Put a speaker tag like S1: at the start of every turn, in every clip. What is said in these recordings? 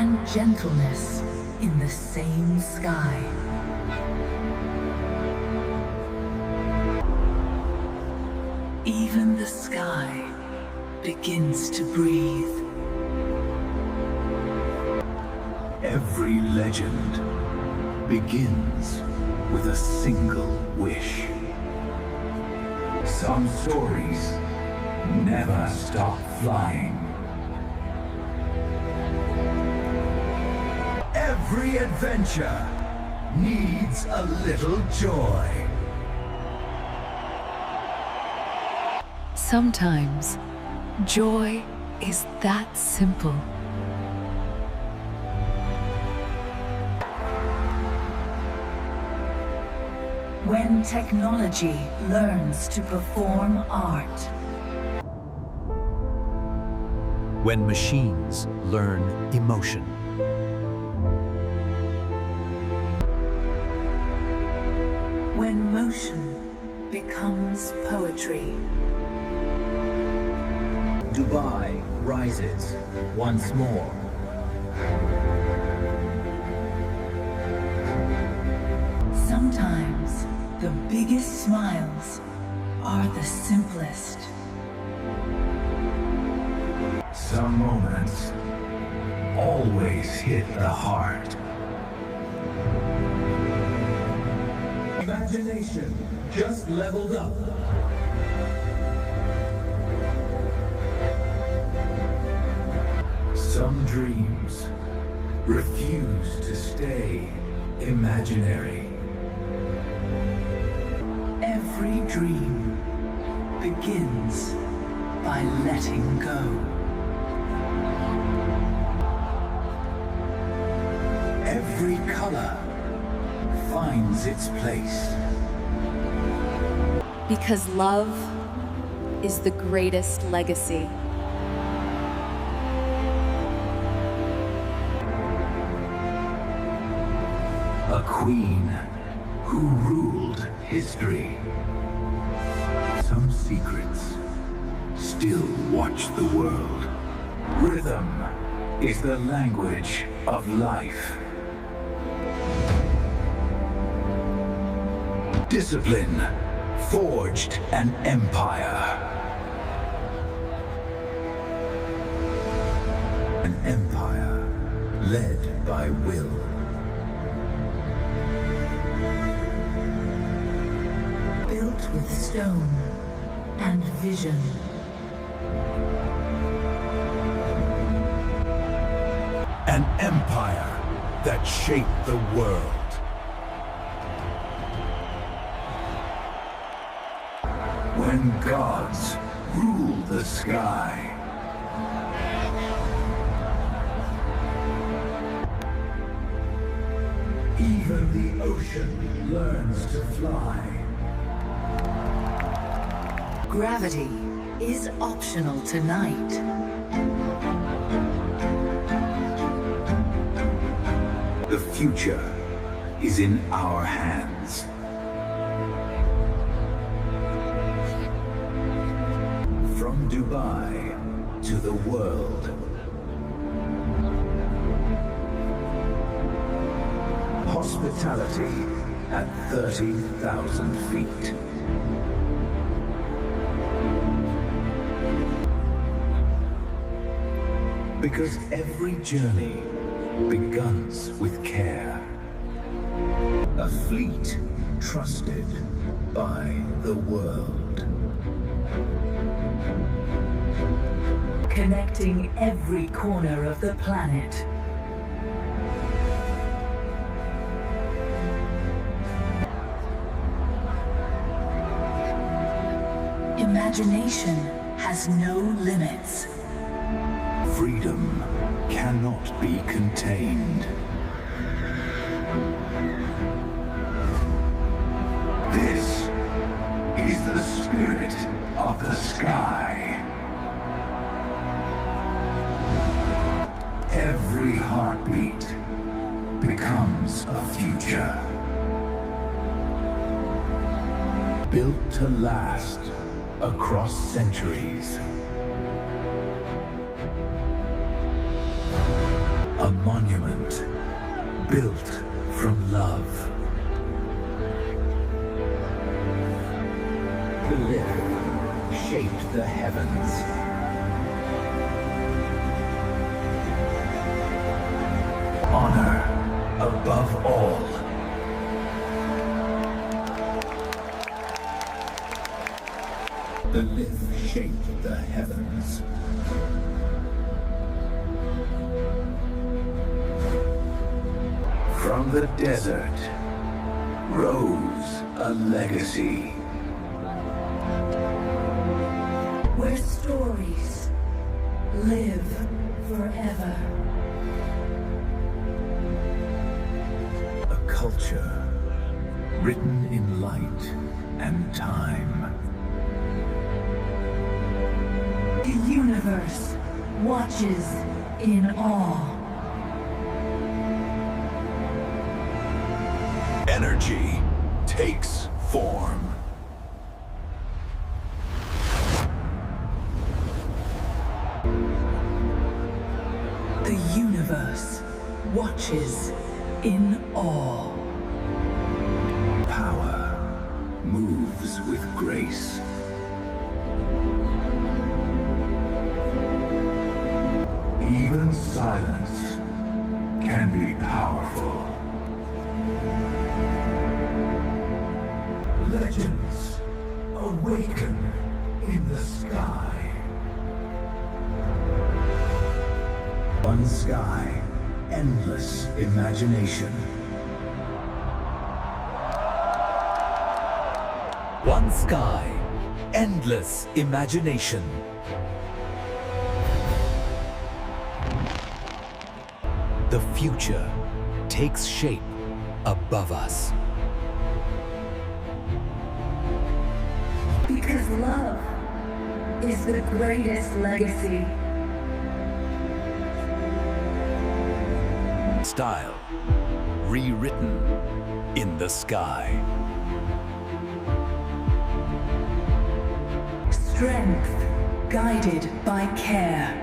S1: and gentleness in the same sky. Even the sky begins to breathe.
S2: Every legend begins with a single wish. Some stories never stop flying. Every adventure needs a little joy.
S1: Sometimes, joy is that simple. When technology learns to perform art.
S3: When machines learn emotion.
S1: When motion becomes poetry.
S3: Dubai rises once more.
S1: Sometimes the biggest smiles are the simplest.
S2: Some moments always hit the heart. Imagination just leveled up. Some dreams refuse to stay imaginary.
S1: Every dream begins by letting go.
S2: Every color finds its place.
S4: Because love is the greatest legacy.
S2: A queen who ruled history. Some secrets still watch the world. Rhythm is the language of life. Discipline forged an empire. An empire led by will.
S1: Built with stone and vision.
S2: An empire that shaped the world. When gods rule the sky. Even the ocean learns to fly.
S1: Gravity is optional tonight.
S2: The future is in our hands. From Dubai to the world. Hospitality at 30,000 feet. Because every journey begins with care. A fleet trusted by the world.
S1: Connecting every corner of the planet. Imagination has no limits.
S2: Freedom cannot be contained. This is the spirit of the sky. Every heartbeat becomes a future. Built to last across centuries. A monument built from love.
S3: The lift shaped the heavens.
S2: Honor above all.
S3: The lift shaped the heavens.
S2: From the desert rose a legacy.
S1: Where stories live forever.
S2: A culture written in light and time.
S1: The universe watches in awe.
S2: Energy takes form.
S1: The universe watches in awe.
S2: Power moves with grace. Even silence can be powerful. Legends awaken in the sky. One sky, endless imagination.
S3: One sky, endless imagination. The future takes shape above us.
S1: Because love is the greatest legacy.
S3: Style rewritten in the sky.
S1: Strength guided by care.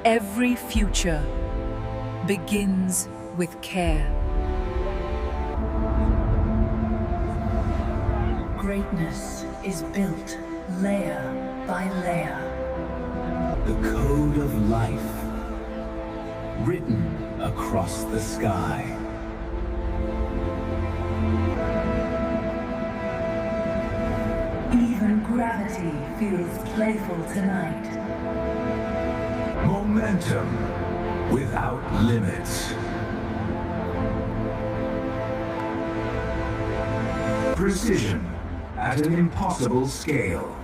S1: Every future begins with care. Greatness is built layer by layer.
S2: The code of life written across the sky.
S1: Even gravity feels playful tonight.
S2: Momentum without limits. Precision at an impossible scale.